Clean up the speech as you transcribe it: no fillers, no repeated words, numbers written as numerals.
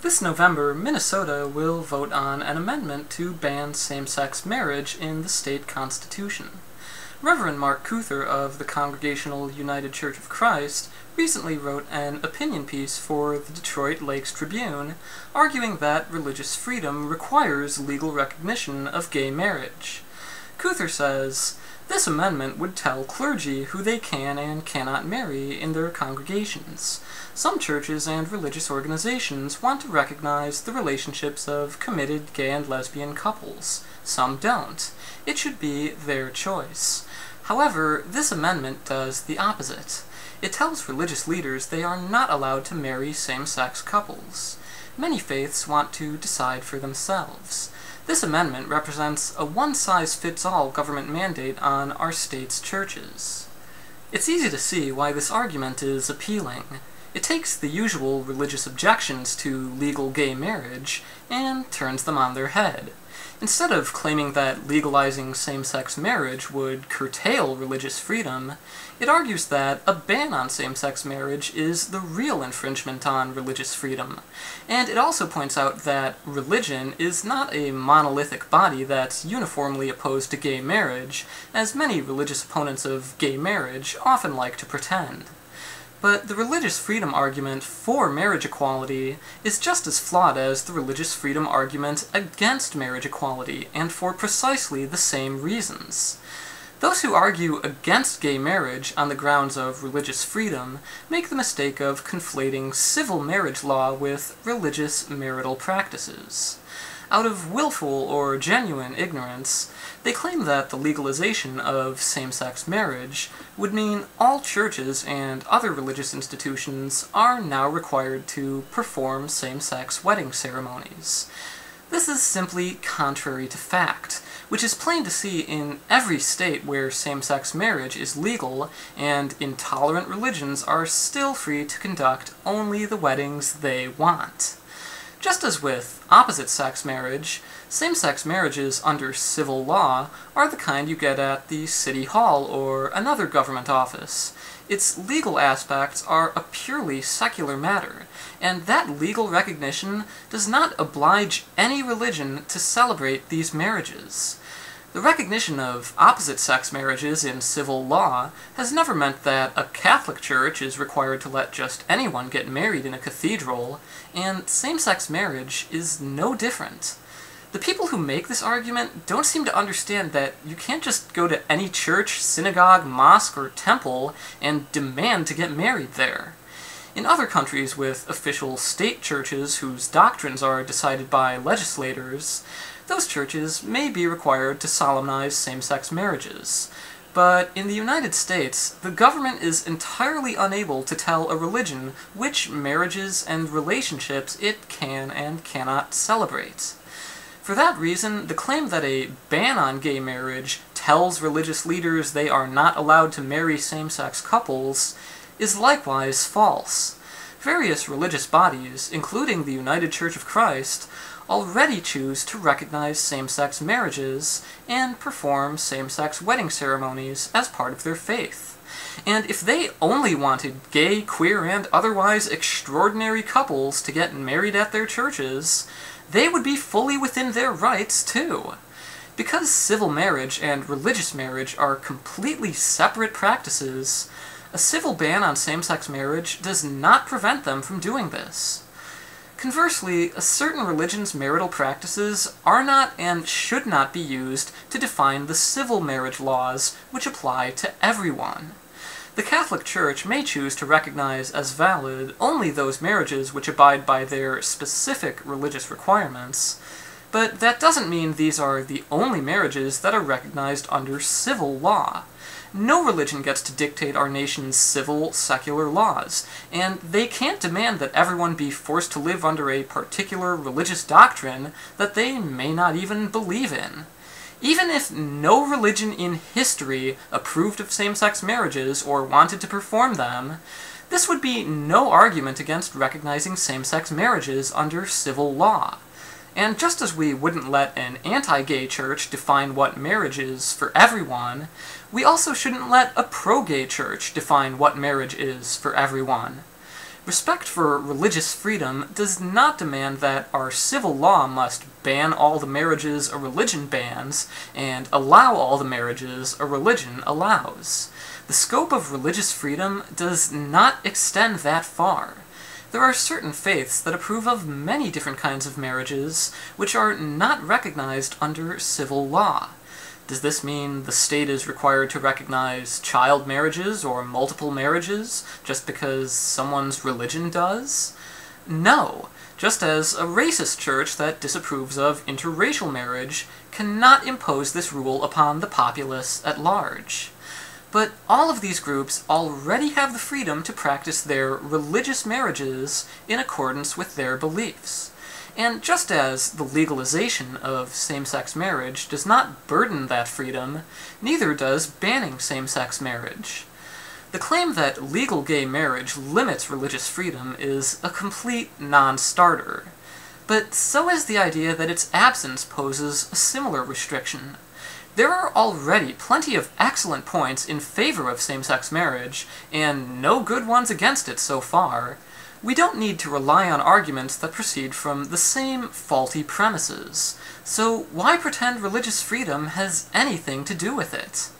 This November, Minnesota will vote on an amendment to ban same-sex marriage in the state constitution. Reverend Mark Cuther of the Congregational United Church of Christ recently wrote an opinion piece for the Detroit Lakes Tribune, arguing that religious freedom requires legal recognition of gay marriage. Cuther says, "This amendment would tell clergy who they can and cannot marry in their congregations. Some churches and religious organizations want to recognize the relationships of committed gay and lesbian couples. Some don't. It should be their choice. However, this amendment does the opposite. It tells religious leaders they are not allowed to marry same-sex couples. Many faiths want to decide for themselves. This amendment represents a one-size-fits-all government mandate on our state's churches." It's easy to see why this argument is appealing. It takes the usual religious objections to legal gay marriage and turns them on their head. Instead of claiming that legalizing same-sex marriage would curtail religious freedom, it argues that a ban on same-sex marriage is the real infringement on religious freedom. And it also points out that religion is not a monolithic body that's uniformly opposed to gay marriage, as many religious opponents of gay marriage often like to pretend. But the religious freedom argument for marriage equality is just as flawed as the religious freedom argument against marriage equality, and for precisely the same reasons. Those who argue against gay marriage on the grounds of religious freedom make the mistake of conflating civil marriage law with religious marital practices. Out of willful or genuine ignorance, they claim that the legalization of same-sex marriage would mean all churches and other religious institutions are now required to perform same-sex wedding ceremonies. This is simply contrary to fact, which is plain to see in every state where same-sex marriage is legal and intolerant religions are still free to conduct only the weddings they want. Just as with opposite-sex marriage, same-sex marriages under civil law are the kind you get at the city hall or another government office. Its legal aspects are a purely secular matter, and that legal recognition does not oblige any religion to celebrate these marriages. The recognition of opposite-sex marriages in civil law has never meant that a Catholic church is required to let just anyone get married in a cathedral, and same-sex marriage is no different. The people who make this argument don't seem to understand that you can't just go to any church, synagogue, mosque, or temple and demand to get married there. In other countries with official state churches whose doctrines are decided by legislators, those churches may be required to solemnize same-sex marriages. But in the United States, the government is entirely unable to tell a religion which marriages and relationships it can and cannot celebrate. For that reason, the claim that a ban on gay marriage tells religious leaders they are not allowed to marry same-sex couples is likewise false. Various religious bodies, including the United Church of Christ, already choose to recognize same-sex marriages and perform same-sex wedding ceremonies as part of their faith. And if they only wanted gay, queer, and otherwise extraordinary couples to get married at their churches, they would be fully within their rights, too. Because civil marriage and religious marriage are completely separate practices, a civil ban on same-sex marriage does not prevent them from doing this. Conversely, a certain religion's marital practices are not and should not be used to define the civil marriage laws which apply to everyone. The Catholic Church may choose to recognize as valid only those marriages which abide by their specific religious requirements, but that doesn't mean these are the only marriages that are recognized under civil law. No religion gets to dictate our nation's civil, secular laws, and they can't demand that everyone be forced to live under a particular religious doctrine that they may not even believe in. Even if no religion in history approved of same-sex marriages or wanted to perform them, this would be no argument against recognizing same-sex marriages under civil law. And just as we wouldn't let an anti-gay church define what marriage is for everyone, we also shouldn't let a pro-gay church define what marriage is for everyone. Respect for religious freedom does not demand that our civil law must ban all the marriages a religion bans and allow all the marriages a religion allows. The scope of religious freedom does not extend that far. There are certain faiths that approve of many different kinds of marriages which are not recognized under civil law. Does this mean the state is required to recognize child marriages or multiple marriages just because someone's religion does? No, just as a racist church that disapproves of interracial marriage cannot impose this rule upon the populace at large. But all of these groups already have the freedom to practice their religious marriages in accordance with their beliefs. And just as the legalization of same-sex marriage does not burden that freedom, neither does banning same-sex marriage. The claim that legal gay marriage limits religious freedom is a complete non-starter. But so is the idea that its absence poses a similar restriction. There are already plenty of excellent points in favor of same-sex marriage, and no good ones against it so far. We don't need to rely on arguments that proceed from the same faulty premises. So why pretend religious freedom has anything to do with it?